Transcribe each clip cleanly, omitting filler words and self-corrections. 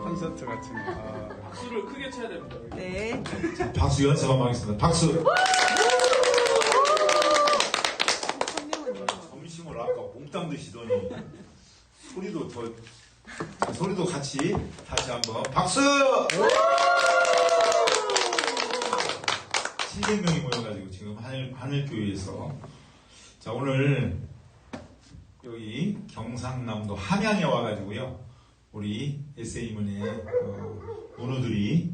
콘서트 같은 거. 박수를 크게 쳐야 됩니다. 여기. 네. 박수 연습 한번 하겠습니다. 박수! 점심을 아까 몽땅 드시더니 소리도 같이 다시 한번 박수! 700명이 모여가지고 지금 하늘교회에서 자 오늘 여기 경상남도 함양에 와가지고요 우리 SA문의 문우들이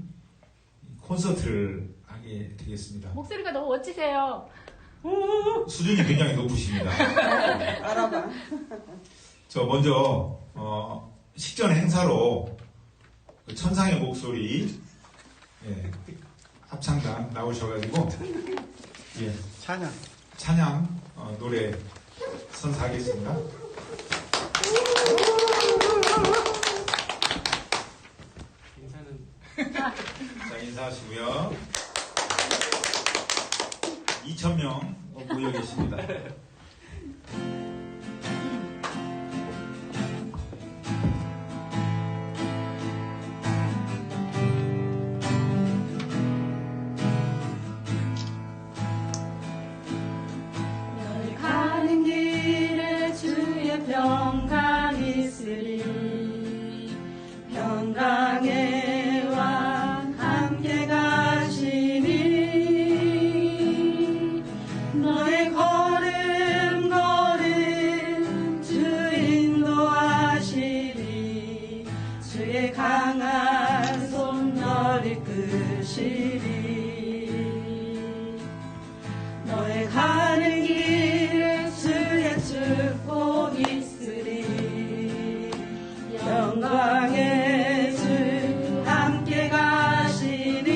콘서트를 하게 되겠습니다. 목소리가 너무 멋지세요. 수준이 굉장히 높으십니다. 알아봐. 저 먼저 식전 행사로 그 천상의 목소리 합창단 나오셔가지고 찬양 노래 선사하겠습니다. 인사는 자 인사하시고요. 2,000명 모여 계십니다. 가는 길에 주의 평강 있으리. 평강의 왕 함께 가시니 너의 걸음 주 인도하시리. 주의 강한 손을 이끄시리. 너의 가는 길에 주의 축복 있으리. 영광의 주 함께 가시니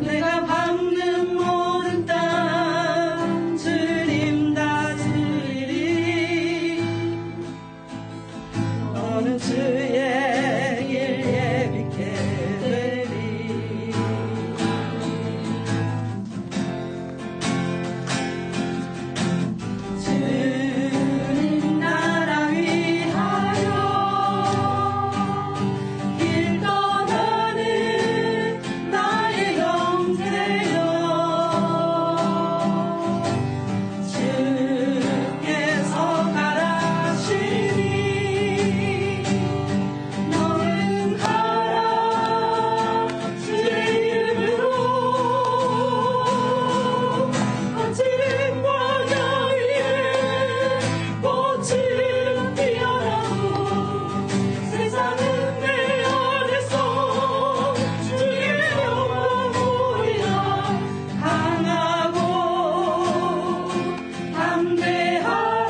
내가 밟는 모든 땅 주님 다스리리. 너는 주의 길 예비케 되리. 주님 나라 위하여 길 떠나는 나의 형제여. 주께서 가라시니 너는 가라 주의 이름으로. 거칠은 광야 위에 꽃은 피어나고 세상은 내 안에서 주의 영광 보이라. 강하고 담대하라.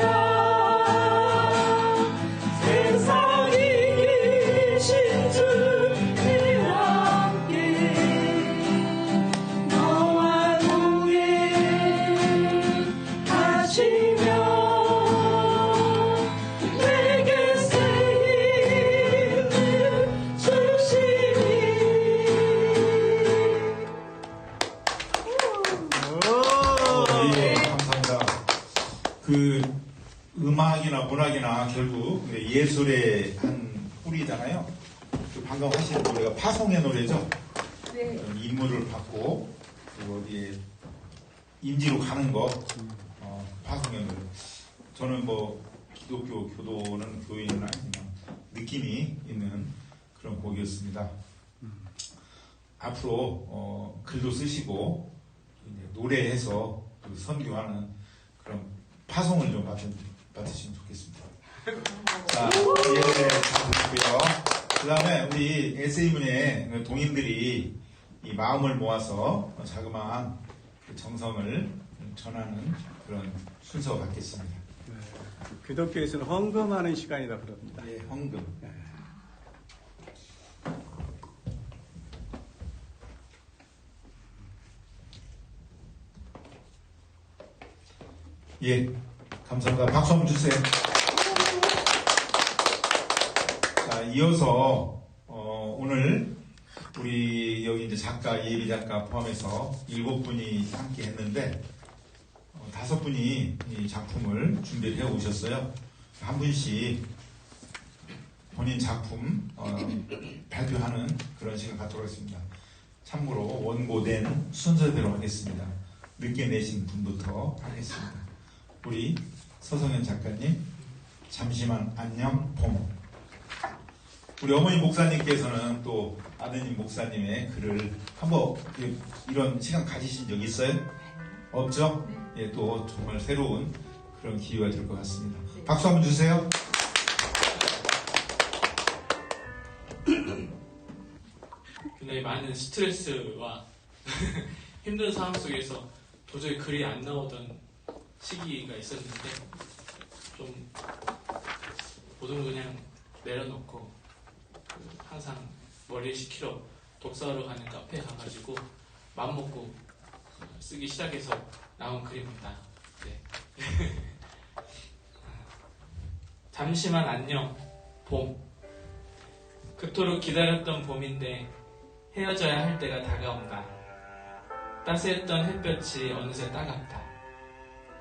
세상이 이기신 주님과 함께 너와 동행 하시며 내게 새 힘을 주시니. 예, 감사합니다. 그 음악이나 문학이나 결국 예술의 한 뿌리잖아요. 그 방금 하신 노래가 파송의 노래죠. 네. 인물을 받고 그리고 어디에 임지로 가는 거 파송의 노래. 저는 뭐 기독교 교도는 교인은 아니지만 느낌이 있는 그런 곡이었습니다. 앞으로 글도 쓰시고 이제 노래해서 그 선교하는 그런 파송을 좀 받으시면 좋겠습니다. 자, 예배 잘 드시고요. 그 다음에 우리 SA문의 동인들이 이 마음을 모아서 자그마한 그 정성을 전하는 그런 순서가 갖겠습니다. 기독교에서는 헌금하는 시간이다 그럽니다. 예, 헌금. 예, 감사합니다. 박수 한번 주세요. 자, 이어서 오늘 우리 여기 이제 작가, 예비 작가 포함해서 7분이 함께 했는데 5분이 이 작품을 준비를 해 오셨어요. 한 분씩 본인 작품 발표하는 그런 시간 갖도록 하겠습니다. 참고로 원고된 순서대로 하겠습니다. 늦게 내신 분부터 하겠습니다. 우리 서성현 작가님, 잠시만 안녕 봄. 우리 어머니 목사님께서는 또 아드님 목사님의 글을 한번 이런 시간 가지신 적 있어요? 없죠? 예, 또 정말 새로운 그런 기회가 될 것 같습니다. 박수 한번 주세요. 굉장히 많은 스트레스와 힘든 상황 속에서 도저히 글이 안 나오던 시기가 있었는데 좀 모든 걸 그냥 내려놓고 항상 머리를 식히러 독서하러 가는 카페에 가가지고 마음먹고 쓰기 시작해서 나온 글입니다. 네. 잠시만 안녕 봄. 그토록 기다렸던 봄인데 헤어져야 할 때가 다가온다. 따스했던 햇볕이 어느새 따갑다.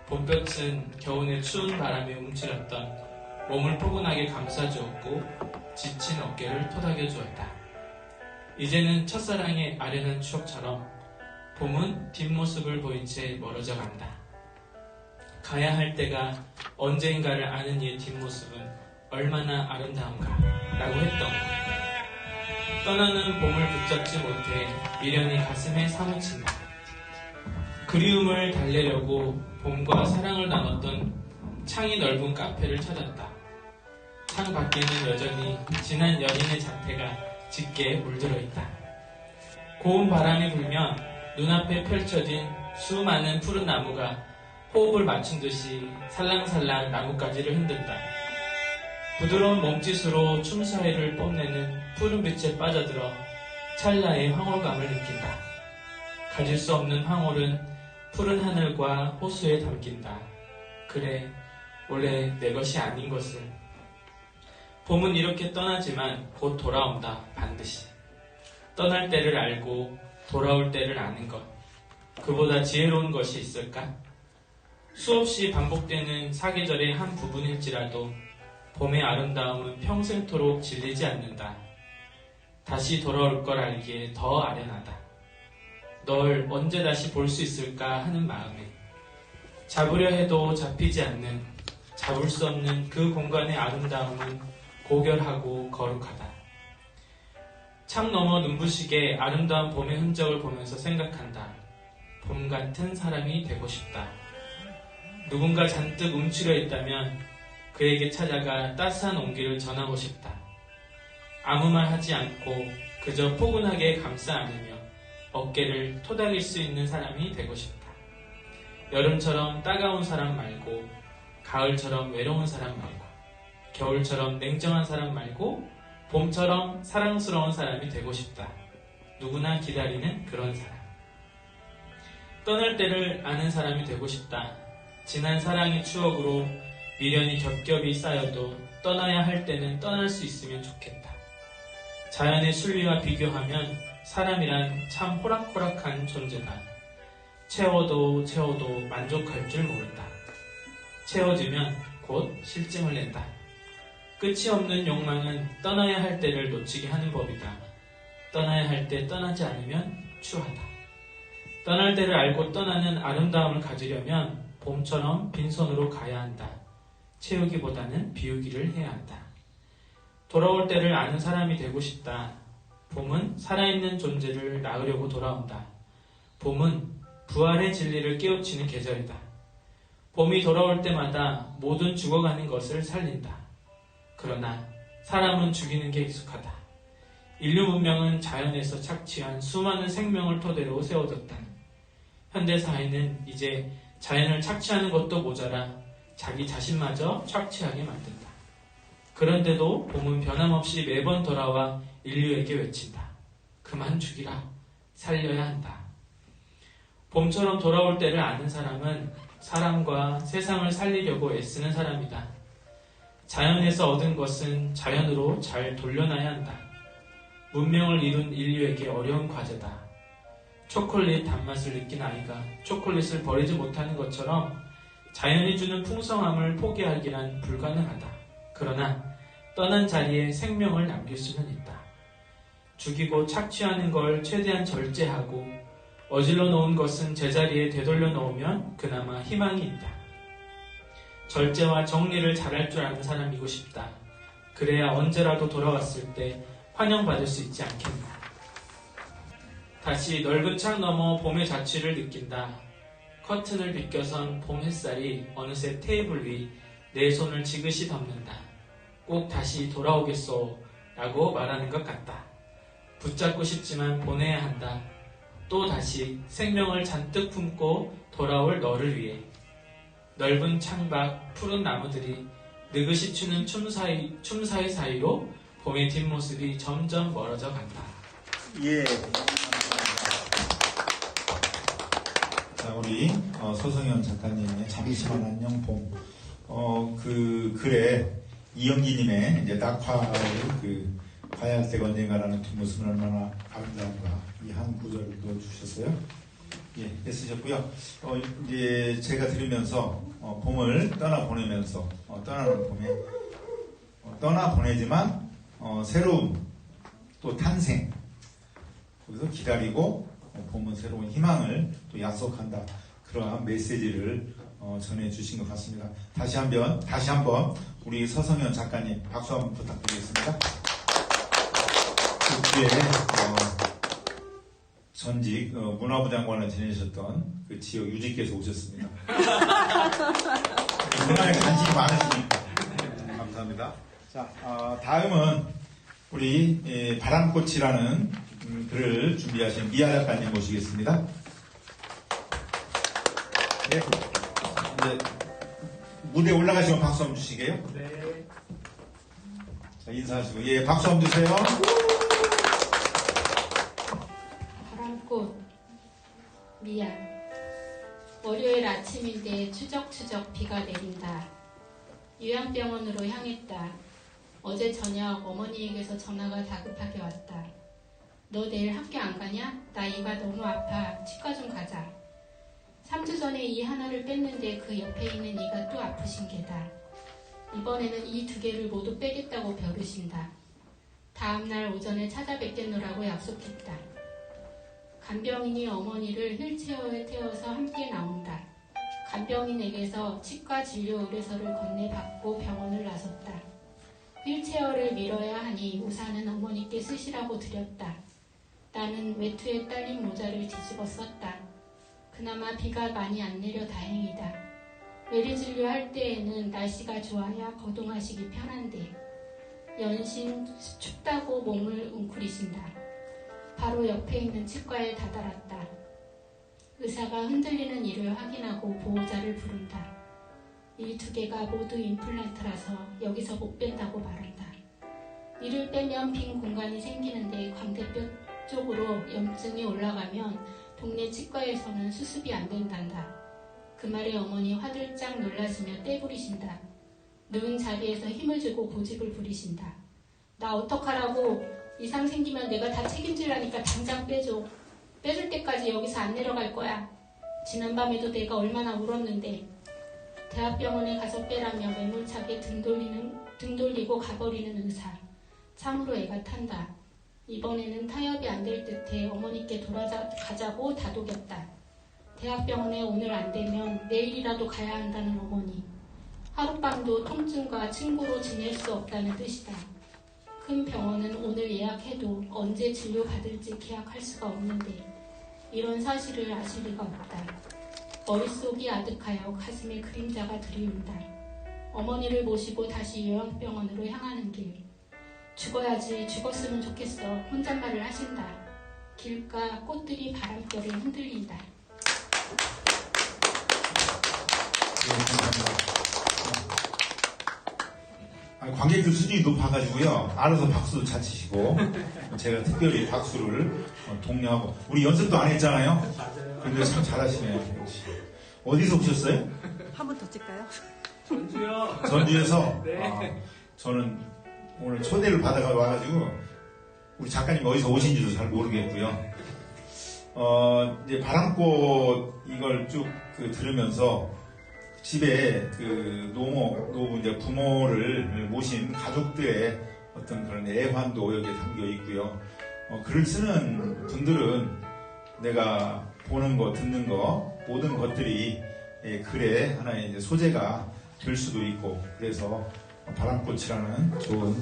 봄볕은 겨우내 추운 바람에 움츠렸던 몸을 포근하게 감싸주었고 지친 어깨를 토닥여주었다. 이제는 첫사랑의 아련한 추억처럼 봄은 뒷모습을 보인 채 멀어져 간다. 가야 할 때가 언제인가를 아는 이의 뒷모습은 얼마나 아름다운가 라고 했던가. 떠나는 봄을 붙잡지 못해 미련이 가슴에 사무친다. 그리움을 달래려고 봄과 사랑을 나눴던 창이 넓은 카페를 찾았다. 창 밖에는 여전히 지난 연인의 자태가 짙게 물들어 있다. 고운 바람이 불면 눈앞에 펼쳐진 수많은 푸른 나무가 호흡을 맞춘 듯이 살랑살랑 나뭇가지를 흔든다. 부드러운 몸짓으로 춤사위를 뽐내는 푸른빛에 빠져들어 찰나의 황홀감을 느낀다. 가질 수 없는 황홀은 푸른 하늘과 호수에 담긴다. 그래, 원래 내 것이 아닌 것을. 봄은 이렇게 떠나지만 곧 돌아온다, 반드시. 떠날 때를 알고 돌아올 때를 아는 것. 그보다 지혜로운 것이 있을까? 수없이 반복되는 사계절의 한 부분일지라도 봄의 아름다움은 평생토록 질리지 않는다. 다시 돌아올 걸 알기에 더 아련하다. 널 언제 다시 볼 수 있을까 하는 마음에 잡으려 해도 잡히지 않는, 잡을 수 없는 그 공간의 아름다움은 고결하고 거룩하다. 창 너머 눈부시게 아름다운 봄의 흔적을 보면서 생각한다. 봄 같은 사람이 되고 싶다. 누군가 잔뜩 움츠려 있다면 그에게 찾아가 따스한 온기를 전하고 싶다. 아무 말 하지 않고 그저 포근하게 감싸 안으며 어깨를 토닥일 수 있는 사람이 되고 싶다. 여름처럼 따가운 사람 말고, 가을처럼 외로운 사람 말고, 겨울처럼 냉정한 사람 말고, 봄처럼 사랑스러운 사람이 되고 싶다. 누구나 기다리는 그런 사람. 떠날 때를 아는 사람이 되고 싶다. 지난 사랑의 추억으로 미련이 겹겹이 쌓여도 떠나야 할 때는 떠날 수 있으면 좋겠다. 자연의 순리와 비교하면 사람이란 참 호락호락한 존재다. 채워도 채워도 만족할 줄 모른다. 채워지면 곧 실증을 낸다. 끝이 없는 욕망은 떠나야 할 때를 놓치게 하는 법이다. 떠나야 할 때 떠나지 않으면 추하다. 떠날 때를 알고 떠나는 아름다움을 가지려면 봄처럼 빈손으로 가야 한다. 채우기보다는 비우기를 해야 한다. 돌아올 때를 아는 사람이 되고 싶다. 봄은 살아있는 존재를 낳으려고 돌아온다. 봄은 부활의 진리를 깨우치는 계절이다. 봄이 돌아올 때마다 모든 죽어가는 것을 살린다. 그러나 사람은 죽이는 게 익숙하다. 인류 문명은 자연에서 착취한 수많은 생명을 토대로 세워졌다. 현대사회는 이제 자연을 착취하는 것도 모자라 자기 자신마저 착취하게 만든다. 그런데도 봄은 변함없이 매번 돌아와 인류에게 외친다. 그만 죽이라. 살려야 한다. 봄처럼 돌아올 때를 아는 사람은 사람과 세상을 살리려고 애쓰는 사람이다. 자연에서 얻은 것은 자연으로 잘 돌려놔야 한다. 문명을 이룬 인류에게 어려운 과제다. 초콜릿 단맛을 느낀 아이가 초콜릿을 버리지 못하는 것처럼 자연이 주는 풍성함을 포기하기란 불가능하다. 그러나 떠난 자리에 생명을 남길 수는 있다. 죽이고 착취하는 걸 최대한 절제하고 어질러 놓은 것은 제자리에 되돌려 놓으면 그나마 희망이 있다. 절제와 정리를 잘할 줄 아는 사람이고 싶다. 그래야 언제라도 돌아왔을 때 환영받을 수 있지 않겠나. 다시 넓은 창 너머 봄의 자취를 느낀다. 커튼을 비껴선 봄 햇살이 어느새 테이블 위 내 손을 지그시 덮는다. 꼭 다시 돌아오겠소 라고 말하는 것 같다. 붙잡고 싶지만 보내야 한다. 또 다시 생명을 잔뜩 품고 돌아올 너를 위해. 넓은 창밖 푸른 나무들이 느긋이 추는 춤 사이사이로 봄의 뒷모습이 점점 멀어져 간다. 예. 자, 우리 서성현 작가님의 잠시만 안녕 봄. 그 글에 이영기님의 이제 낙화를 봐야 할 때가 언젠가라는 뒷모습은 얼마나 아름다운가 이 한 구절을 넣어주셨어요. 예, 애쓰셨고요. 이제 제가 들으면서 봄을 떠나보내면서 떠나는 봄에 떠나보내지만 새로운 또 탄생 거기서 기다리고 봄은 새로운 희망을 또 약속한다. 그러한 메시지를 전해주신 것 같습니다. 다시 한번 우리 서성현 작가님 박수 한번 부탁드리겠습니다. 그 뒤에 전직 문화부 장관을 지내셨던 그 지역 유지께서 오셨습니다. 문화에 관심이 많으시니까 감사합니다. 자, 다음은 우리 바람꽃이라는 글을 준비하신 미아 작가님 모시겠습니다. 네. 이제 무대 올라가시면 박수 한번 주시게요. 네. 자, 인사하시고 예, 박수 한번 주세요. 바람꽃 미야. 월요일 아침인데 추적추적 비가 내린다. 요양병원으로 향했다. 어제 저녁 어머니에게서 전화가 다급하게 왔다. 너 내일 학교 안 가냐? 나 이가 너무 아파. 치과 좀 가자. 3주 전에 이 하나를 뺐는데 그 옆에 있는 이가 또 아프신 게다. 이번에는 이 2개를 모두 빼겠다고 벼르신다. 다음날 오전에 찾아뵙겠노라고 약속했다. 간병인이 어머니를 휠체어에 태워서 함께 나온다. 간병인에게서 치과 진료 의뢰서를 건네받고 병원을 나섰다. 휠체어를 밀어야 하니 우산은 어머니께 쓰시라고 드렸다. 나는 외투에 딸린 모자를 뒤집어 썼다. 그나마 비가 많이 안 내려 다행이다. 외래진료할 때에는 날씨가 좋아야 거동하시기 편한데 연신 춥다고 몸을 웅크리신다. 바로 옆에 있는 치과에 다다랐다. 의사가 흔들리는 이를 확인하고 보호자를 부른다. 이 2개가 모두 임플란트라서 여기서 못 뺀다고 말한다. 이를 빼면 빈 공간이 생기는데 광대뼈 쪽으로 염증이 올라가면 동네 치과에서는 수습이 안 된단다. 그 말에 어머니 화들짝 놀라시며 떼부리신다. 누운 자리에서 힘을 주고 고집을 부리신다. 나 어떡하라고. 이상 생기면 내가 다 책임질라니까 당장 빼줘. 빼줄 때까지 여기서 안 내려갈 거야. 지난밤에도 내가 얼마나 울었는데. 대학병원에 가서 빼라며 매몰차게 등 돌리고 가버리는 의사. 참으로 애가 탄다. 이번에는 타협이 안 될 듯해 어머니께 돌아가자고 다독였다. 대학병원에 오늘 안 되면 내일이라도 가야 한다는 어머니. 하룻밤도 통증과 친구로 지낼 수 없다는 뜻이다. 큰 병원은 오늘 예약해도 언제 진료받을지 계약할 수가 없는데 이런 사실을 아실 리가 없다. 머릿속이 아득하여 가슴에 그림자가 드리운다. 어머니를 모시고 다시 요양병원으로 향하는 길. 죽어야지, 죽었으면 좋겠어. 혼잣말을 하신다. 길가 꽃들이 바람결에 흔들린다. 네, 감사합니다. 관객들 수준이 높아가지고요. 알아서 박수도 잘 치시고 제가 특별히 박수를 독려하고 우리 연습도 안 했잖아요. 맞아요. 근데 참 잘하시네요. 역시. 어디서 오셨어요? 한 번 더 찍까요? 전주요. 전주에서. 네. 저는 오늘 초대를 받아가 와가지고 우리 작가님 어디서 오신지도 잘 모르겠고요. 이제 바람꽃 이걸 쭉 들으면서 집에 그 노부 이제 부모를 모신 가족들의 어떤 그런 애환도 여기에 담겨 있고요. 글을 쓰는 분들은 내가 보는 거, 듣는 거, 모든 것들이 글의 하나의 이제 소재가 될 수도 있고, 그래서 바람꽃이라는 좋은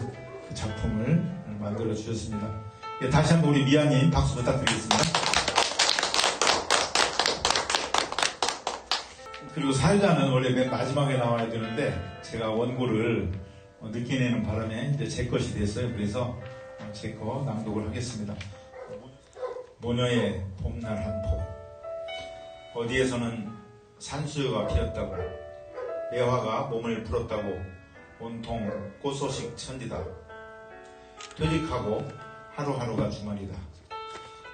그 작품을 만들어 주셨습니다. 다시 한번 우리 미아님 박수 부탁드리겠습니다. 그리고 사회자는 원래 맨 마지막에 나와야 되는데 제가 원고를 늦게 내는 바람에 이제 제 것이 됐어요. 그래서 제 거 낭독을 하겠습니다. 모녀의 봄날 한 폭. 어디에서는 산수유가 피었다고, 매화가 몸을 풀었다고 온통 꽃소식 천지다. 퇴직하고 하루하루가 주말이다.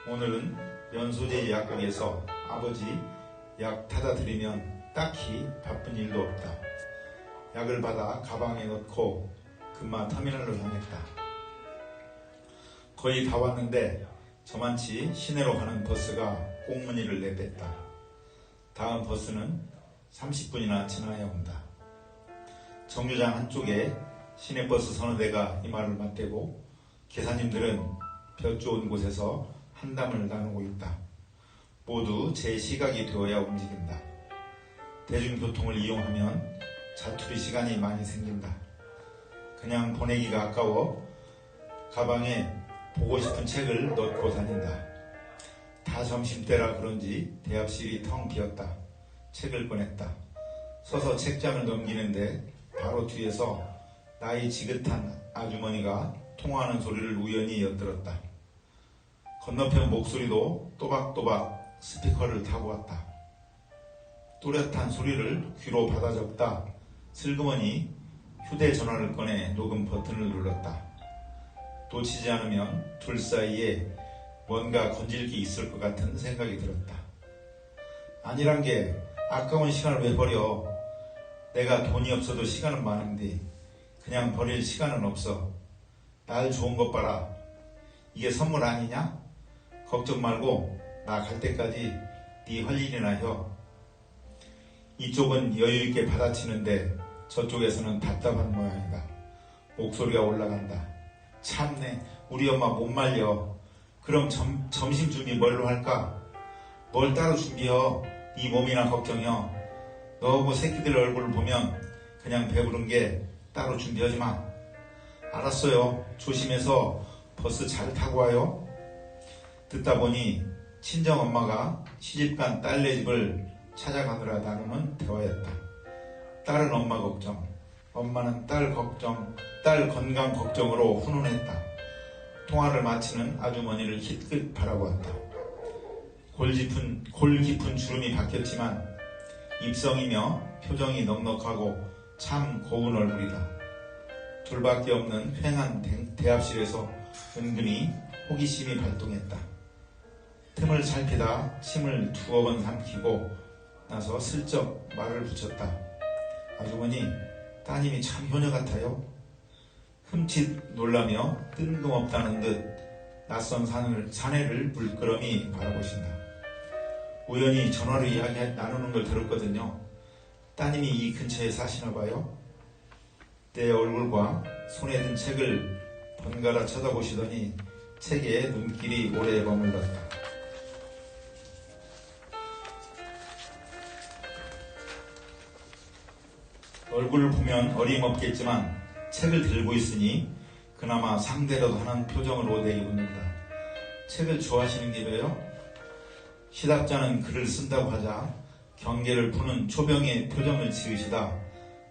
오늘은 연소제 약국에서 아버지 약 타다 드리면 딱히 바쁜 일도 없다. 약을 받아 가방에 넣고 금마 터미널로 향했다. 거의 다 왔는데 저만치 시내로 가는 버스가 꽁무니를 내뱉다. 다음 버스는 30분이나 지나야 온다. 정류장 한쪽에 시내버스 서너 대가 이 말을 맞대고 계사님들은 볕 좋은 곳에서 한담을 나누고 있다. 모두 제 시각이 되어야 움직인다. 대중교통을 이용하면 자투리 시간이 많이 생긴다. 그냥 보내기가 아까워 가방에 보고 싶은 책을 넣고 다닌다. 다 점심때라 그런지 대합실이 텅 비었다. 책을 꺼냈다. 서서 책장을 넘기는데 바로 뒤에서 나이 지긋한 아주머니가 통화하는 소리를 우연히 엿들었다. 건너편 목소리도 또박또박 스피커를 타고 왔다. 또렷한 소리를 귀로 받아 적다 슬그머니 휴대전화를 꺼내 녹음 버튼을 눌렀다. 놓치지 않으면 둘 사이에 뭔가 건질 게 있을 것 같은 생각이 들었다. 아니란 게 아까운 시간을 왜 버려. 내가 돈이 없어도 시간은 많은데 그냥 버릴 시간은 없어. 날 좋은 것 봐라. 이게 선물 아니냐? 걱정 말고 나 갈 때까지 네 할 일이나 혀. 이쪽은 여유있게 받아치는데 저쪽에서는 답답한 모양이다. 목소리가 올라간다. 참네, 우리 엄마 못 말려. 그럼 점심 준비 뭘로 할까? 뭘 따로 준비여? 네 몸이나 걱정이여. 너하고 새끼들 얼굴 보면 그냥 배부른 게 따로 준비하지 마. 알았어요. 조심해서 버스 잘 타고 와요. 듣다 보니 친정엄마가 시집간 딸네 집을 찾아가느라 나누는 대화였다. 딸은 엄마 걱정, 엄마는 딸 걱정, 딸 건강 걱정으로 훈훈했다. 통화를 마치는 아주머니를 희끗 바라보았다. 골 깊은 주름이 박혔지만 입성이며 표정이 넉넉하고 참 고운 얼굴이다. 둘밖에 없는 휑한 대합실에서 은근히 호기심이 발동했다. 틈을 살피다 침을 두어 번 삼키고 나서 슬쩍 말을 붙였다. 아주머니, 따님이 참 효녀 같아요. 흠칫 놀라며 뜬금없다는 듯 낯선 사내를 물끄러미 바라보신다. 우연히 전화로 이야기 나누는 걸 들었거든요. 따님이 이 근처에 사시나 봐요. 내 얼굴과 손에 든 책을 번갈아 쳐다보시더니 책에 눈길이 오래 머물렀다. 얼굴을 보면 어림없겠지만 책을 들고 있으니 그나마 상대라도 하는 표정으로 내입는다. 책을 좋아하시는 게왜요? 시답자는 글을 쓴다고 하자 경계를 푸는 초병의 표정을 지으시다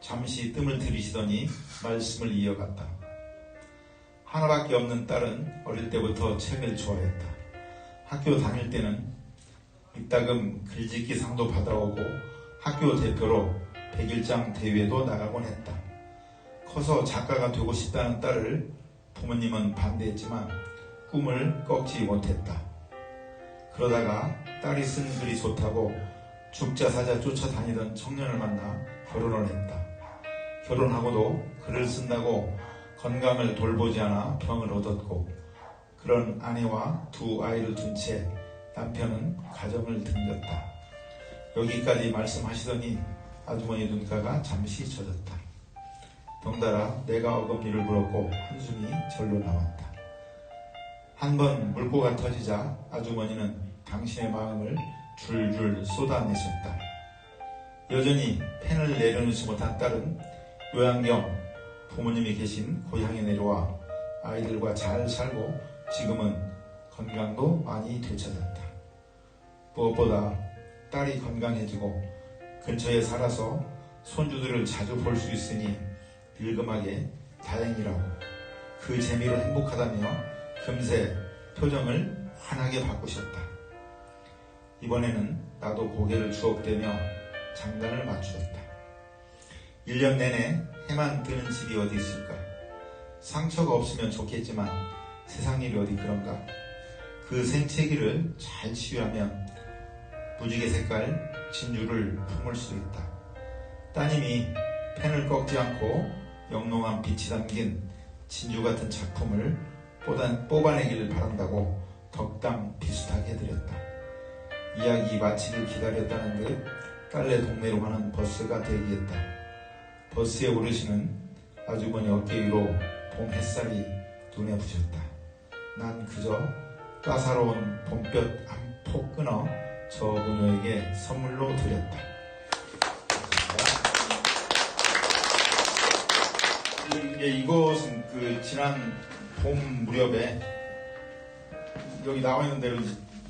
잠시 뜸을 들이시더니 말씀을 이어갔다. 하나밖에 없는 딸은 어릴 때부터 책을 좋아했다. 학교 다닐 때는 이따금 글짓기 상도 받아오고 학교 대표로 100일장 대회도 나가곤 했다. 커서 작가가 되고 싶다는 딸을 부모님은 반대했지만 꿈을 꺾지 못했다. 그러다가 딸이 쓴 글이 좋다고 죽자사자 쫓아다니던 청년을 만나 결혼을 했다. 결혼하고도 글을 쓴다고 건강을 돌보지 않아 병을 얻었고 그런 아내와 두 아이를 둔 채 남편은 가정을 등졌다. 여기까지 말씀하시더니 아주머니 눈가가 잠시 젖었다. 덩달아 내가 어금니를 물었고 한숨이 절로 나왔다. 한 번 물고가 터지자 아주머니는 당신의 마음을 줄줄 쏟아내셨다. 여전히 펜을 내려놓지 못한 딸은 요양경 부모님이 계신 고향에 내려와 아이들과 잘 살고 지금은 건강도 많이 되찾았다. 무엇보다 딸이 건강해지고 근처에 살아서 손주들을 자주 볼 수 있으니 늙음하게 다행이라고 그 재미로 행복하다며 금세 표정을 환하게 바꾸셨다. 이번에는 나도 고개를 주걱대며 장단을 맞추었다. 1년 내내 해만 뜨는 집이 어디 있을까? 상처가 없으면 좋겠지만 세상 일이 어디 그런가? 그 생채기를 잘 치유하면 무지개 색깔 진주를 품을 수 있다. 따님이 펜을 꺾지 않고 영롱한 빛이 담긴 진주 같은 작품을 뽑아내기를 바란다고 덕담 비슷하게 해드렸다. 이야기 마치를 기다렸다는 듯 딸네 동네로 가는 버스가 대기했다. 버스에 오르시는 아주머니 어깨 위로 봄 햇살이 눈에 부셨다. 난 그저 따사로운 봄볕 한 폭 끊어 저 그녀에게 선물로 드렸다. 이것은 그 지난 봄 무렵에 여기 나와 있는 대로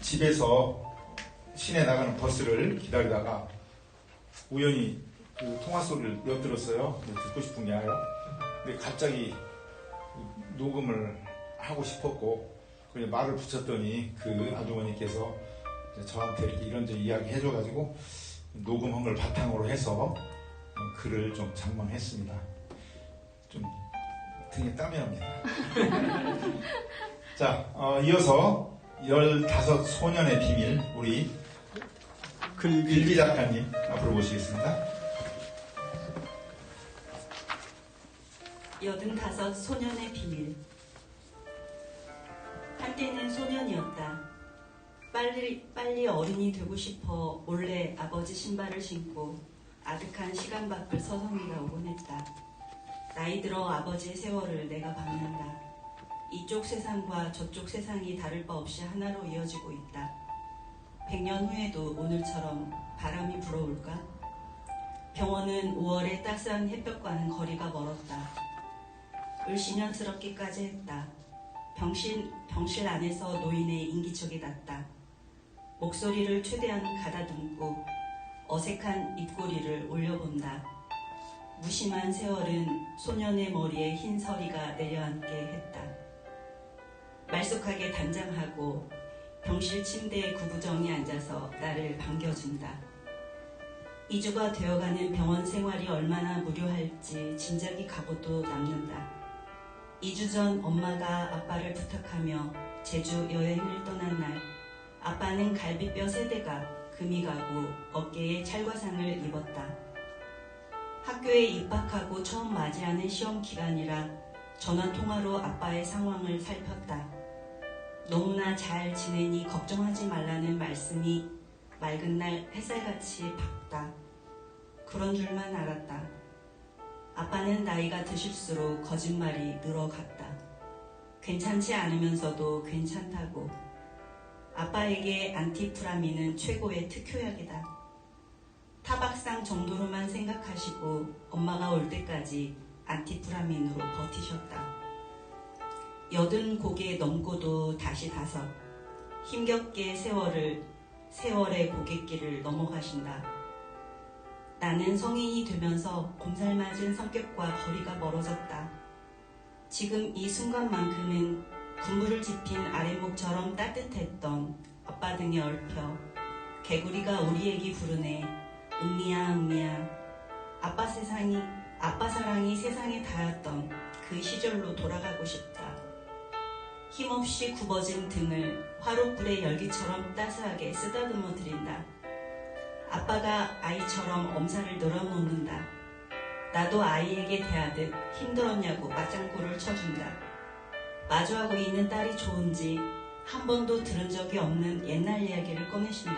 집에서 시내 나가는 버스를 기다리다가 우연히 그 통화 소리를 엿들었어요. 듣고 싶은 게 아니라. 근데 갑자기 녹음을 하고 싶었고 그냥 말을 붙였더니 그 아주머니께서 저한테 이렇게 이런저런 이야기 해줘가지고 녹음한 걸 바탕으로 해서 글을 좀 장만했습니다. 좀 등에 땀이 납니다. 자, 이어서 15 소년의 비밀 우리 글비 작가님 앞으로 모시겠습니다. 85 소년의 비밀. 한때는 소년이었다. 빨리 어른이 되고 싶어 몰래 아버지 신발을 신고 아득한 시간밖을 서성이가 오곤 했다. 나이 들어 아버지의 세월을 내가 밟는다. 이쪽 세상과 저쪽 세상이 다를 바 없이 하나로 이어지고 있다. 100년 후에도 오늘처럼 바람이 불어올까? 병원은 5월의 따스한 햇볕과는 거리가 멀었다. 을씨년스럽기까지 했다. 병실 안에서 노인의 인기척이 났다. 목소리를 최대한 가다듬고 어색한 입꼬리를 올려본다. 무심한 세월은 소년의 머리에 흰 서리가 내려앉게 했다. 말쑥하게 단장하고 병실 침대에 구부정히 앉아서 나를 반겨준다. 2주가 되어가는 병원 생활이 얼마나 무료할지 짐작이 가고도 남는다. 2주 전 엄마가 아빠를 부탁하며 제주 여행을 떠난 날 아빠는 갈비뼈 3대가 금이 가고 어깨에 찰과상을 입었다. 학교에 입학하고 처음 맞이하는 시험 기간이라 전화통화로 아빠의 상황을 살폈다. 너무나 잘 지내니 걱정하지 말라는 말씀이 맑은 날 햇살같이 밝다. 그런 줄만 알았다. 아빠는 나이가 드실수록 거짓말이 늘어갔다. 괜찮지 않으면서도 괜찮다고. 아빠에게 안티프라민은 최고의 특효약이다. 타박상 정도로만 생각하시고 엄마가 올 때까지 안티프라민으로 버티셨다. 80곡에 넘고도 다시 5. 힘겹게 세월의 고갯길을 넘어가신다. 나는 성인이 되면서 곰살맞은 성격과 거리가 멀어졌다. 지금 이 순간만큼은 군부를 지핀 아랫목처럼 따뜻했던 아빠 등에 얽혀 개구리가 우리 애기 부르네. 은미야 은미야. 아빠 사랑이 세상에 닿았던 그 시절로 돌아가고 싶다. 힘없이 굽어진 등을 화롯불의 열기처럼 따스하게 쓰다듬어 드린다. 아빠가 아이처럼 엄살을 늘어놓는다. 나도 아이에게 대하듯 힘들었냐고 맞장구를 쳐준다. 마주하고 있는 딸이 좋은지 한 번도 들은 적이 없는 옛날 이야기를 꺼내신다.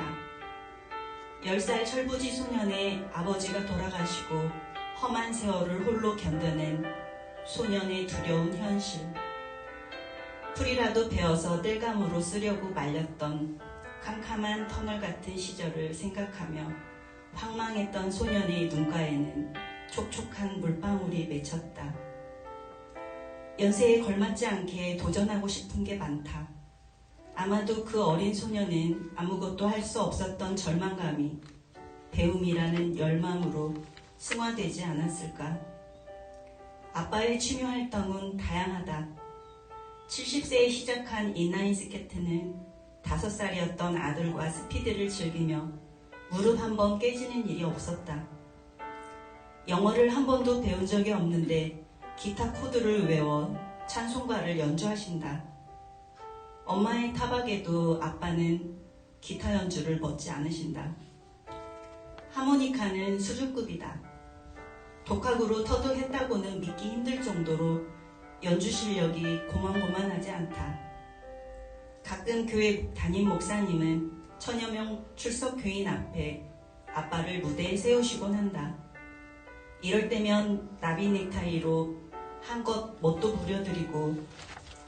10살 철부지 소년의 아버지가 돌아가시고 험한 세월을 홀로 견뎌낸 소년의 두려운 현실. 풀이라도 베어서 땔감으로 쓰려고 말렸던 캄캄한 터널 같은 시절을 생각하며 황망했던 소년의 눈가에는 촉촉한 물방울이 맺혔다. 연세에 걸맞지 않게 도전하고 싶은 게 많다. 아마도 그 어린 소년은 아무것도 할 수 없었던 절망감이 배움이라는 열망으로 승화되지 않았을까? 아빠의 취미 활동은 다양하다. 70세에 시작한 인라인 스케이트는 5살이었던 아들과 스피드를 즐기며 무릎 한 번 깨지는 일이 없었다. 영어를 한 번도 배운 적이 없는데 기타 코드를 외워 찬송가를 연주하신다. 엄마의 타박에도 아빠는 기타 연주를 멋지 않으신다. 하모니카는 수준급이다. 독학으로 터득했다고는 믿기 힘들 정도로 연주 실력이 고만고만하지 않다. 가끔 교회 담임 목사님은 천여 명 출석 교인 앞에 아빠를 무대에 세우시곤 한다. 이럴 때면 나비 넥타이로 한껏 멋도 부려드리고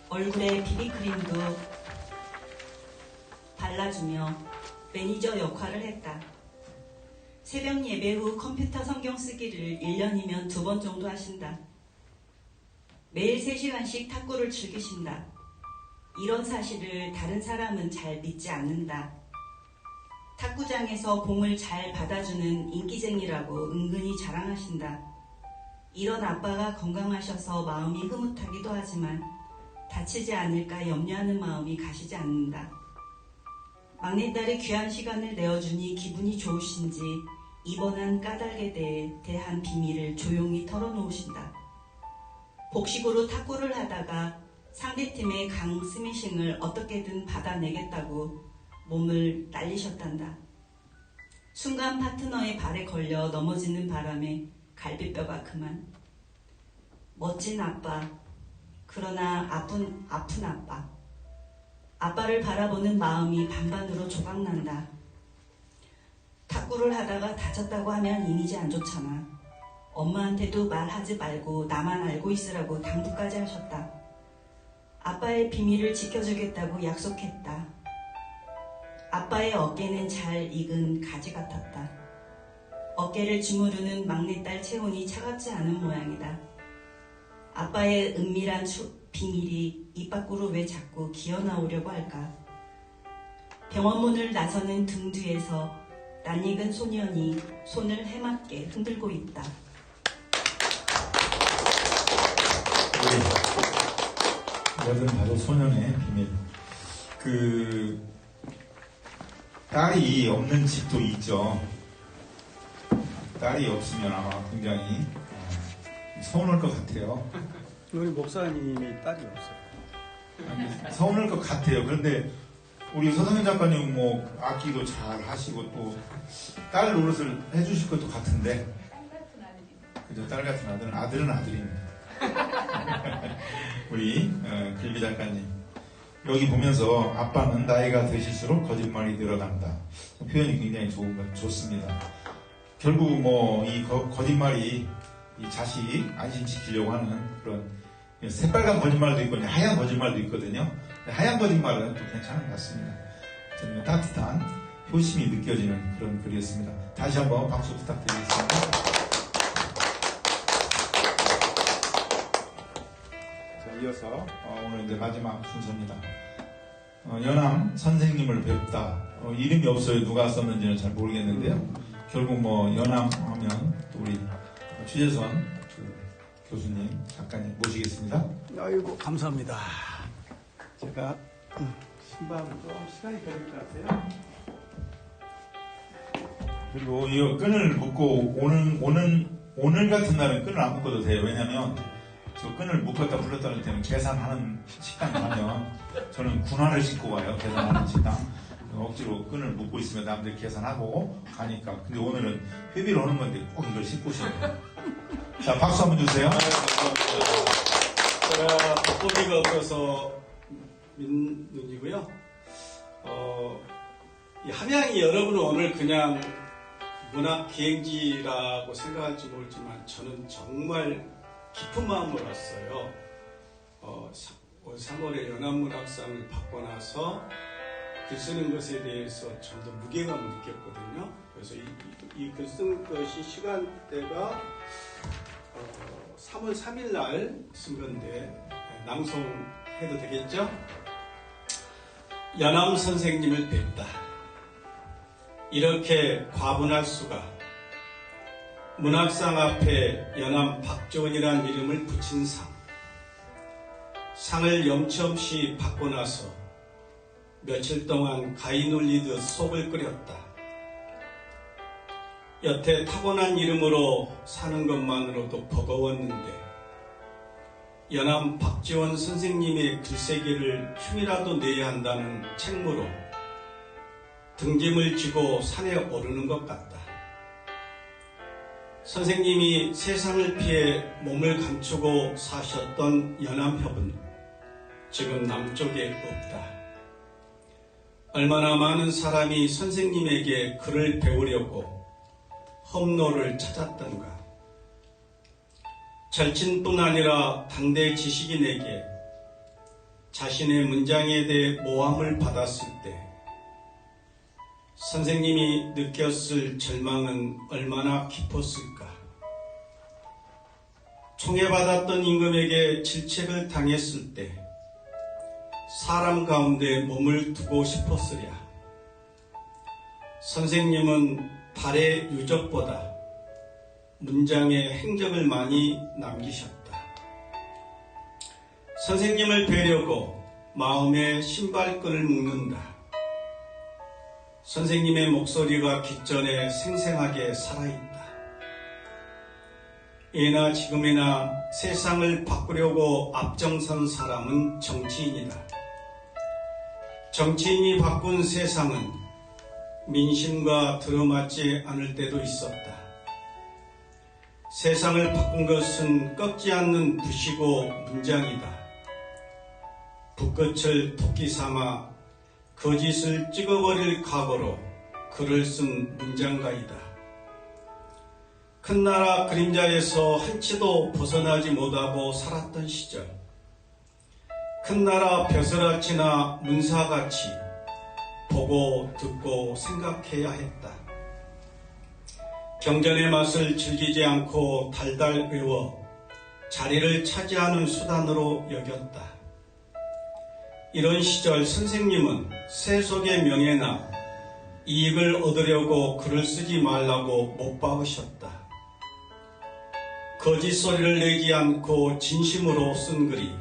얼굴에 비비크림도 발라주며 매니저 역할을 했다. 새벽 예배 후 컴퓨터 성경 쓰기를 1년이면 2번 정도 하신다. 매일 3시간씩 탁구를 즐기신다. 이런 사실을 다른 사람은 잘 믿지 않는다. 탁구장에서 공을 잘 받아주는 인기쟁이라고 은근히 자랑하신다. 이런 아빠가 건강하셔서 마음이 흐뭇하기도 하지만 다치지 않을까 염려하는 마음이 가시지 않는다. 막내딸이 귀한 시간을 내어주니 기분이 좋으신지 이번한 까닭에 대한 비밀을 조용히 털어놓으신다. 복식으로 탁구를 하다가 상대팀의 강 스매싱을 어떻게든 받아내겠다고 몸을 날리셨단다. 순간 파트너의 발에 걸려 넘어지는 바람에 갈비뼈가 그만. 멋진 아빠, 그러나 아픈 아빠. 아빠를 바라보는 마음이 반반으로 조각난다. 탁구를 하다가 다쳤다고 하면 이미지 안 좋잖아. 엄마한테도 말하지 말고 나만 알고 있으라고 당부까지 하셨다. 아빠의 비밀을 지켜주겠다고 약속했다. 아빠의 어깨는 잘 익은 가지 같았다. 어깨를 주무르는 막내딸 채원이 차갑지 않은 모양이다. 아빠의 은밀한 비밀이 입 밖으로 왜 자꾸 기어나오려고 할까? 병원 문을 나서는 등 뒤에서 낯익은 소년이 손을 해맞게 흔들고 있다. 여든 바로 소년의 비밀. 딸이 없는 집도 있죠. 딸이 없으면 아마 굉장히 서운할 것 같아요. 우리 목사님이 딸이 없어요. 서운할 것 같아요. 그런데 우리 서성현 작가님 뭐 악기도 잘 하시고 또 딸 노릇을 해주실 것도 같은데. 그죠? 딸 같은 아들은 아들입니다. 우리 글비 작가님 여기 보면서 아빠는 나이가 드실수록 거짓말이 늘어난다. 표현이 굉장히 좋습니다. 결국 뭐 이 거짓말이 이 자식 안심시키려고 하는 그런 새빨간 거짓말도 있고 하얀 거짓말도 있거든요. 하얀 거짓말은 또 괜찮은 것 같습니다. 저는 따뜻한 효심이 느껴지는 그런 글이었습니다. 다시 한번 박수 부탁드리겠습니다. 자, 이어서 오늘 이제 마지막 순서입니다. 연암 선생님을 뵙다. 이름이 없어요. 누가 썼는지는 잘 모르겠는데요. 결국 뭐 연암 하면 또 우리 추재선 교수님, 작가님 모시겠습니다. 아이고 감사합니다. 제가 신방도 시간이 걸릴 것 같아요. 그리고 이 끈을 묶고 오늘 같은 날은 끈을 안 묶어도 돼요. 왜냐면 저 끈을 묶었다 풀었다 할 때는 계산하는 식당 가면 저는 군화를 신고 가요. 계산하는 식당. 억지로 끈을 묶고 있으면 남들 계산하고 가니까. 근데 오늘은 회비를 오는 건데 꼭 이걸 신고 오셔야 돼요. 자, 박수 한번 주세요. 제가 돋보기가 없어서 민 눈이고요. 이 함양이 여러분은 오늘 그냥 문학 기행지라고 생각할지 모르지만 저는 정말 깊은 마음으로 왔어요. 올 3월에 연합문학상을 받고 나서 글 쓰는 것에 대해서 좀 더 무게감을 느꼈거든요. 그래서 이 글 쓴 것이 시간대가 3월 3일 날 쓴 건데 낭송해도 되겠죠? 연암 선생님을 뵙다. 이렇게 과분할 수가. 문학상 앞에 연암 박지원이라는 이름을 붙인 상. 상을 염치없이 받고 나서 며칠 동안 가위 눌리듯 속을 끓였다. 여태 타고난 이름으로 사는 것만으로도 버거웠는데 연암 박지원 선생님의 글쓰기를 흉이라도 내야 한다는 책무로 등짐을 지고 산에 오르는 것 같다. 선생님이 세상을 피해 몸을 감추고 사셨던 연암협은 지금 남쪽에 없다. 얼마나 많은 사람이 선생님에게 글을 배우려고 험로를 찾았던가. 절친뿐 아니라 당대 지식인에게 자신의 문장에 대해 모함을 받았을 때 선생님이 느꼈을 절망은 얼마나 깊었을까. 총애받았던 임금에게 질책을 당했을 때 사람 가운데 몸을 두고 싶었으랴. 선생님은 발의 유적보다 문장의 행적을 많이 남기셨다. 선생님을 뵈려고 마음의 신발끈을 묶는다. 선생님의 목소리가 귓전에 생생하게 살아있다. 예나 지금이나 세상을 바꾸려고 앞장선 사람은 정치인이다. 정치인이 바꾼 세상은 민심과 들어맞지 않을 때도 있었다. 세상을 바꾼 것은 꺾지 않는 붓이고 문장이다. 붓끝을 토끼 삼아 거짓을 찍어버릴 각오로 글을 쓴 문장가이다. 큰 나라 그림자에서 한치도 벗어나지 못하고 살았던 시절, 큰 나라 벼슬아치나 문사같이 보고 듣고 생각해야 했다. 경전의 맛을 즐기지 않고 달달 외워 자리를 차지하는 수단으로 여겼다. 이런 시절 선생님은 세속의 명예나 이익을 얻으려고 글을 쓰지 말라고 못 박으셨다. 거짓 소리를 내지 않고 진심으로 쓴 글이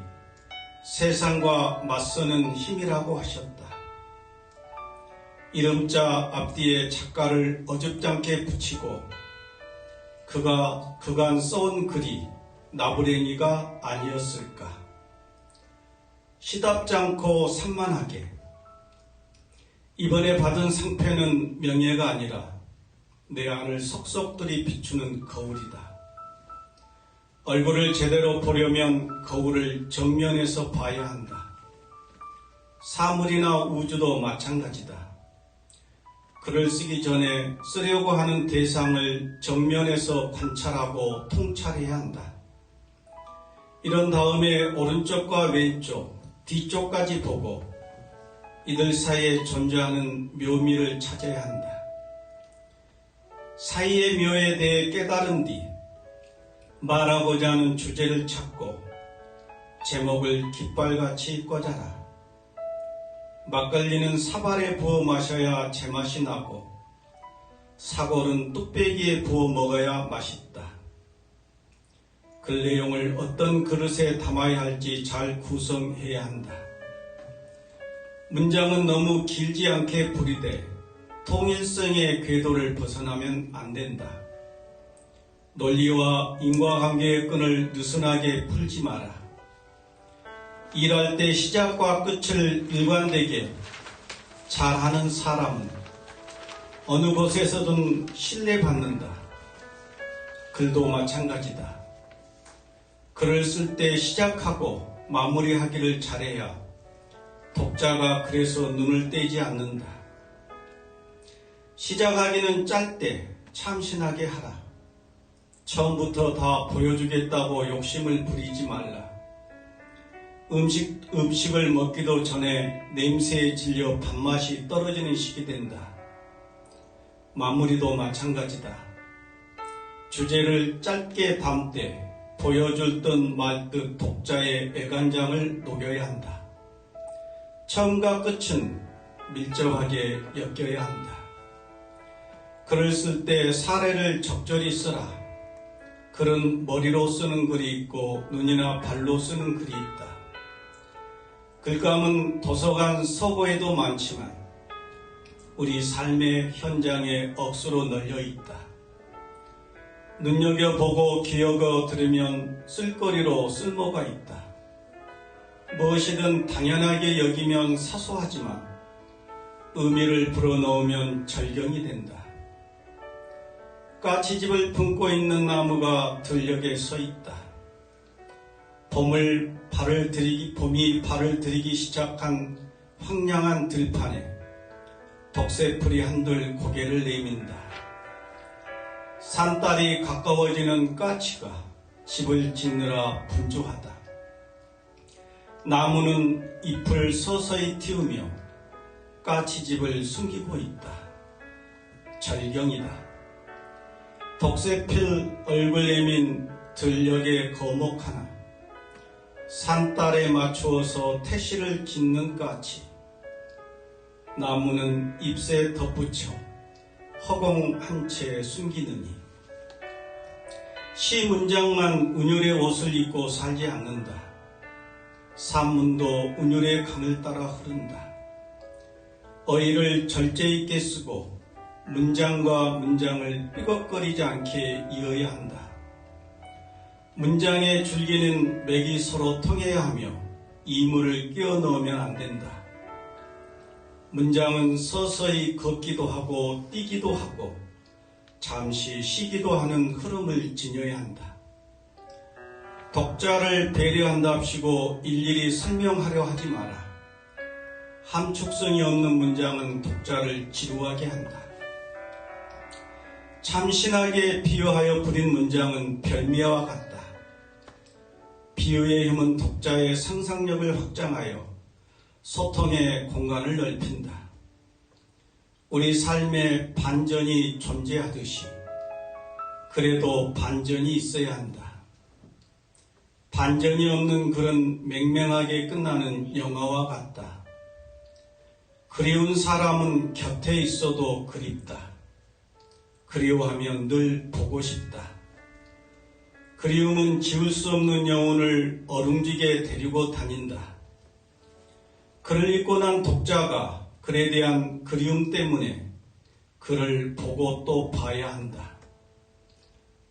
세상과 맞서는 힘이라고 하셨다. 이름자 앞뒤에 작가를 어줍잖게 붙이고 그가 그간 써온 글이 나부랭이가 아니었을까. 시답지 않고 산만하게. 이번에 받은 상패는 명예가 아니라 내 안을 속속들이 비추는 거울이다. 얼굴을 제대로 보려면 거울을 정면에서 봐야 한다. 사물이나 우주도 마찬가지다. 글을 쓰기 전에 쓰려고 하는 대상을 정면에서 관찰하고 통찰해야 한다. 이런 다음에 오른쪽과 왼쪽, 뒤쪽까지 보고 이들 사이에 존재하는 묘미를 찾아야 한다. 사이의 묘에 대해 깨달은 뒤 말하고자 하는 주제를 찾고 제목을 깃발같이 꽂아라. 막걸리는 사발에 부어 마셔야 제맛이 나고 사골은 뚝배기에 부어 먹어야 맛있다. 글 내용을 어떤 그릇에 담아야 할지 잘 구성해야 한다. 문장은 너무 길지 않게 부리되 통일성의 궤도를 벗어나면 안 된다. 논리와 인과관계의 끈을 느슨하게 풀지 마라. 일할 때 시작과 끝을 일관되게 잘하는 사람은 어느 곳에서든 신뢰받는다. 글도 마찬가지다. 글을 쓸 때 시작하고 마무리하기를 잘해야 독자가 그래서 눈을 떼지 않는다. 시작하기는 짧되 참신하게 하라. 처음부터 다 보여주겠다고 욕심을 부리지 말라. 음식을 먹기도 전에 냄새에 질려 밥맛이 떨어지는 시기 된다. 마무리도 마찬가지다. 주제를 짧게 담되 보여줄 듯 말 듯 독자의 애간장을 녹여야 한다. 처음과 끝은 밀접하게 엮여야 한다. 글을 쓸 때 사례를 적절히 쓰라. 글은 머리로 쓰는 글이 있고 눈이나 발로 쓰는 글이 있다. 글감은 도서관 서고에도 많지만 우리 삶의 현장에 억수로 널려 있다. 눈여겨보고 기어가 들으면 쓸거리로 쓸모가 있다. 무엇이든 당연하게 여기면 사소하지만 의미를 불어넣으면 절경이 된다. 까치집을 품고 있는 나무가 들녘에 서 있다. 봄이 발을 들이기 시작한 황량한 들판에 덕새풀이 한들 고개를 내민다. 산딸이 가까워지는 까치가 집을 짓느라 분주하다. 나무는 잎을 서서히 틔우며 까치집을 숨기고 있다. 절경이다. 덕새필 얼굴 내민 들녘의 거목 하나, 산딸에 맞추어서 태시를 짓는 까치. 나무는 잎새 덧붙여 허공 한 채 숨기느니 시 문장만 운율의 옷을 입고 살지 않는다. 산문도 운율의 강을 따라 흐른다. 어휘를 절제 있게 쓰고 문장과 문장을 삐걱거리지 않게 이어야 한다. 문장의 줄기는 맥이 서로 통해야 하며 이물을 끼워 넣으면 안 된다. 문장은 서서히 걷기도 하고 뛰기도 하고 잠시 쉬기도 하는 흐름을 지녀야 한다. 독자를 배려한답시고 일일이 설명하려 하지 마라. 함축성이 없는 문장은 독자를 지루하게 한다. 참신하게 비유하여 부린 문장은 별미와 같다. 비유의 힘은 독자의 상상력을 확장하여 소통의 공간을 넓힌다. 우리 삶에 반전이 존재하듯이 그래도 반전이 있어야 한다. 반전이 없는 글은 맹맹하게 끝나는 영화와 같다. 그리운 사람은 곁에 있어도 그립다. 그리워하면 늘 보고 싶다. 그리움은 지울 수 없는 영혼을 어룽지게 데리고 다닌다. 글을 읽고 난 독자가 글에 대한 그리움 때문에 글을 보고 또 봐야 한다.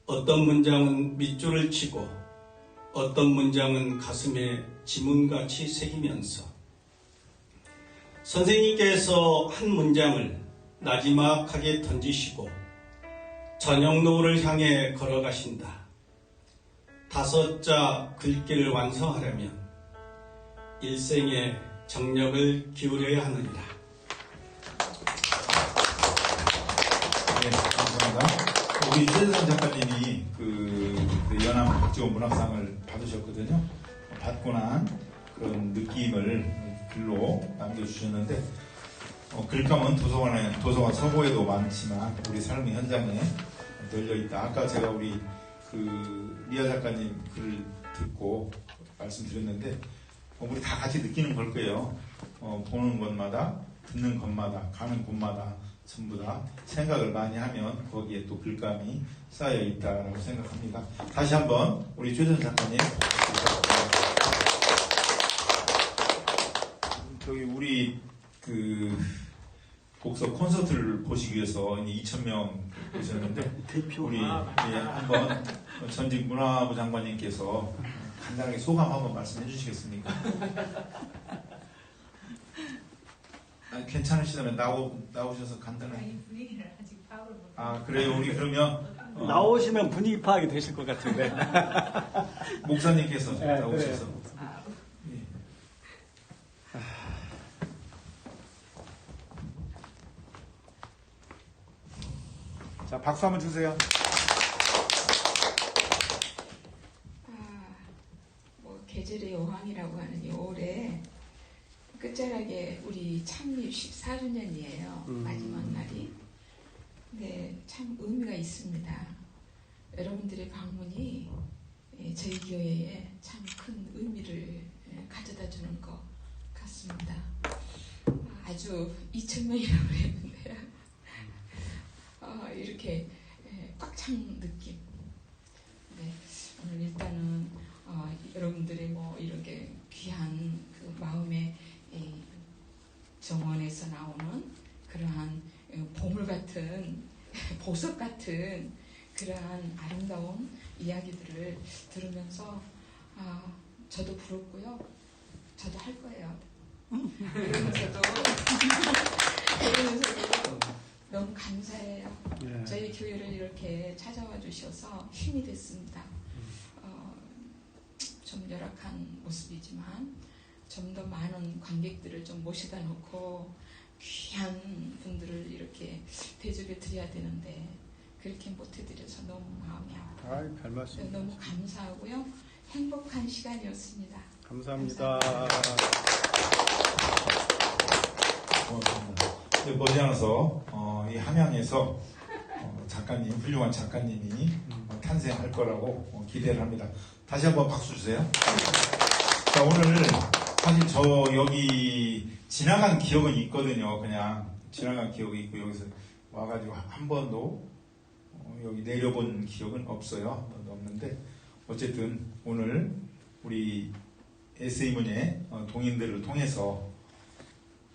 어떤 문장은 밑줄을 치고 어떤 문장은 가슴에 지문같이 새기면서 선생님께서 한 문장을 나지막하게 던지시고 저녁 노을을 향해 걸어가신다. 5자 글귀를 완성하려면 일생에 정력을 기울여야 하느니라. 네, 감사합니다. 우리 최재선 작가님이 연암 박지원 문학상을 받으셨거든요. 받고 난 그런 느낌을 글로 남겨주셨는데, 글감은 도서관 서고에도 많지만 우리 삶의 현장에 널려있다. 아까 제가 우리 리아 작가님 글을 듣고 말씀드렸는데, 우리 다 같이 느끼는 걸 거예요. 보는 것마다, 듣는 것마다, 가는 곳마다 전부 다 생각을 많이 하면 거기에 또 글감이 쌓여 있다라고 생각합니다. 다시 한번 우리 최전 작가님, 저기 우리 곡서 콘서트를 보시기 위해서 2,000명 오셨는데 우리 한번 전직 문화부 장관님께서 간단하게 소감 한번 말씀해 주시겠습니까? 괜찮으시다면 나오셔서 간단하게. 분위기를 아직 파악을 못. 그래요. 우리 그러면 나오시면 분위기 파악이 되실 것 같은데. 목사님께서 네, 나오셔서. 예. 자, 박수 한번 주세요. 계절의 여왕이라고 하는 이 올해 끝자락에 우리 창립 14주년이에요. 마지막 날이. 근데 참 의미가 있습니다. 여러분들의 방문이 저희 교회에 참 큰 의미를 가져다 주는 것 같습니다. 아주 2,000명이라고 그랬는데요. 이렇게 꽉 찬 느낌. 네, 오늘 일단은 여러분들의 뭐 이렇게 귀한 그 마음의 정원에서 나오는 그러한 보물 같은 보석 같은 그러한 아름다운 이야기들을 들으면서 저도 부럽고요. 저도 할 거예요. 그러면서도 너무 감사해요. 예. 저희 교회를 이렇게 찾아와 주셔서 힘이 됐습니다. 좀 열악한 모습이지만 좀 더 많은 관객들을 좀 모셔다 놓고 귀한 분들을 이렇게 대접해 드려야 되는데 그렇게 못 해드려서 너무 마음이 아파요. 아이, 별 말씀. 너무 감사하고요. 행복한 시간이었습니다. 감사합니다. 고맙습니다. 근데 머지않아서 이 함양에서 작가님, 훌륭한 작가님이 탄생할 거라고 기대를 합니다. 다시 한번 박수 주세요. 자, 오늘 사실 저 여기 지나간 기억은 있거든요. 그냥 지나간 기억이 있고 여기서 와가지고 한 번도 여기 내려본 기억은 없어요. 한 번도 없는데 어쨌든 오늘 우리 SA문예 동인들을 통해서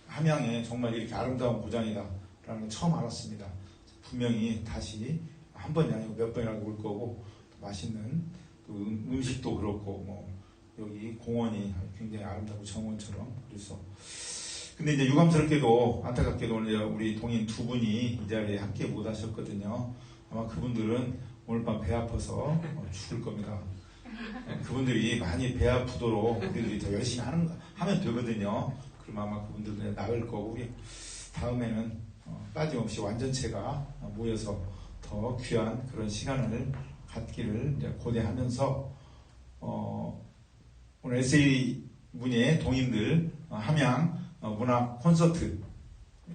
함양에 정말 이렇게 아름다운 고장이다라는 걸 처음 알았습니다. 분명히 다시 한 번이 아니고 몇 번이라도 올 거고 맛있는 그 음식도 그렇고 뭐 여기 공원이 굉장히 아름다고 정원처럼 그래서 근데 이제 유감스럽게도 안타깝게도 오늘 우리 동인 두 분이 이 자리에 함께 못 하셨거든요. 아마 그분들은 오늘 밤 배 아파서 죽을 겁니다. 그분들이 많이 배 아프도록 우리들이 더 열심히 하면 되거든요. 그럼 아마 그분들은 나을 거고 우리 다음에는 빠짐없이 완전체가 모여서 더 귀한 그런 시간을 갖기를 이제 고대하면서 오늘 SA문예 동인들 함양 문학 콘서트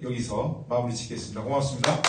여기서 마무리 짓겠습니다. 고맙습니다.